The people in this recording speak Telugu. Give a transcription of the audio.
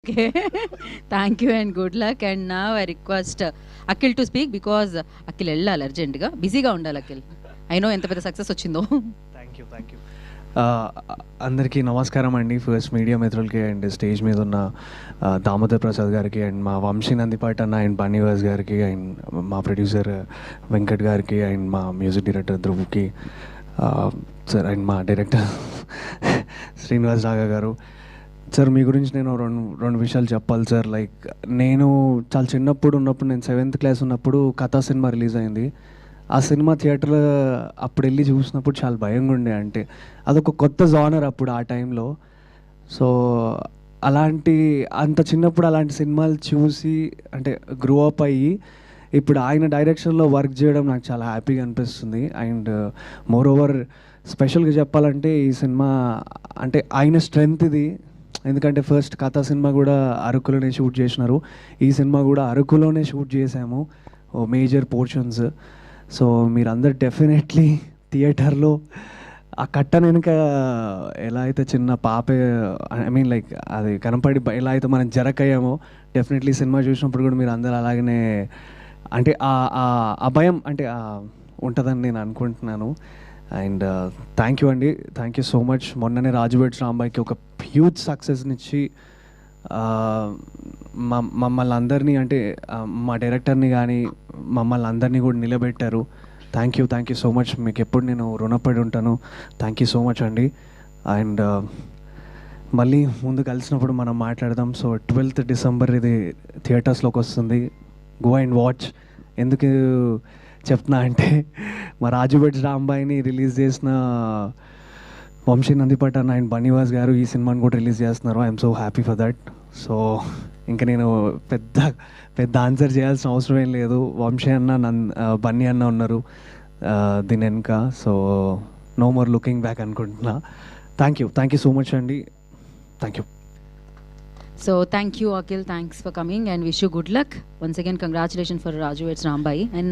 Okay. Thank you and good luck. And now I request Akhil to speak because Akhil వెళ్ళాలి అర్జెంట్గా, బిజీగా ఉండాలి అఖిల్. ఐ నో ఎంత పెద్ద సక్సెస్ వచ్చిందో. Thank you. అందరికీ నమస్కారం అండి. ఫస్ట్ మీడియా మిత్రులకి అండ్ స్టేజ్ మీద ఉన్న దామోదర్ ప్రసాద్ గారికి అండ్ మా వంశీ నందిపాటి అన్న అండ్ బన్నీవాస్ గారికి అండ్ మా ప్రొడ్యూసర్ వెంకట్ గారికి అండ్ మా మ్యూజిక్ డైరెక్టర్ ధ్రువ్కి సార్ అండ్ మా డైరెక్టర్ శ్రీనివాస్ రాఘ గారు. సార్ మీ గురించి నేను రెండు విషయాలు చెప్పాలి సార్. లైక్ నేను చాలా చిన్నప్పుడు ఉన్నప్పుడు, నేను 7th క్లాస్ ఉన్నప్పుడు కథా సినిమా రిలీజ్ అయింది. ఆ సినిమా థియేటర్లో అప్పుడు వెళ్ళి చూసినప్పుడు చాలా భయంగా ఉండే. అంటే అదొక కొత్త జానర్ అప్పుడు ఆ టైంలో. సో అంత చిన్నప్పుడు అలాంటి సినిమాలు చూసి అంటే గ్రో అప్ అయ్యి ఇప్పుడు ఆయన డైరెక్షన్లో వర్క్ చేయడం నాకు చాలా హ్యాపీగా అనిపిస్తుంది. అండ్ మోర్ ఓవర్ స్పెషల్గా చెప్పాలంటే ఈ సినిమా అంటే ఆయన స్ట్రెంగ్త్ ఇది. ఎందుకంటే ఫస్ట్ కథా సినిమా కూడా అరకులోనే షూట్ చేసినారు, ఈ సినిమా కూడా అరకులోనే షూట్ చేసాము మేజర్ పోర్షన్స్. సో మీరందరు డెఫినెట్లీ థియేటర్లో ఆ కట్టన వెనుక ఎలా అయితే చిన్న పాపే, ఐ మీన్ లైక్ అది కనపడి ఎలా అయితే మనం జరకయ్యామో, డెఫినెట్లీ సినిమా చూసినప్పుడు కూడా మీరు అందరు అలాగనే అంటే ఆ భయం అంటే ఉంటుందని నేను అనుకుంటున్నాను. అండ్ థ్యాంక్ యూ అండి, థ్యాంక్ యూ సో మచ్. మొన్ననే రాజు వెడ్స్ రాంబాయికి ఒక హ్యూజ్ సక్సెస్నిచ్చి మమ్మల్ని అందరినీ అంటే మా డైరెక్టర్ని కానీ మమ్మల్ని అందరినీ కూడా నిలబెట్టారు. Thank you so much. మీకు ఎప్పుడు నేను రుణపడి ఉంటాను. థ్యాంక్ యూ సో మచ్ అండి. అండ్ మళ్ళీ ముందు కలిసినప్పుడు మనం మాట్లాడదాం. సో 12th డిసెంబర్ ఇది థియేటర్స్లోకి వస్తుంది. Go and watch. ఎందుకు చెప్తున్నా అంటే మా రాజు వెడ్స్ రాంబాయిని రిలీజ్ చేసిన వంశీ నందిపాటి అన్న అండ్ బన్నీవాస్ గారు ఈ సినిమాని కూడా రిలీజ్ చేస్తున్నారు. I'm so happy for that. So ఇంకా నేను పెద్ద ఆన్సర్ చేయాల్సిన అవసరం ఏం లేదు. వంశీ అన్న బన్నీ అన్న ఉన్నారు దీని వెనుక. So no more looking back అనుకుంటున్నా. థ్యాంక్ యూ సో మచ్ అండి. Thank you. So thank you Akhil, thanks for coming and wish you good luck. Once again congratulations for Raju Veds Rambai. And now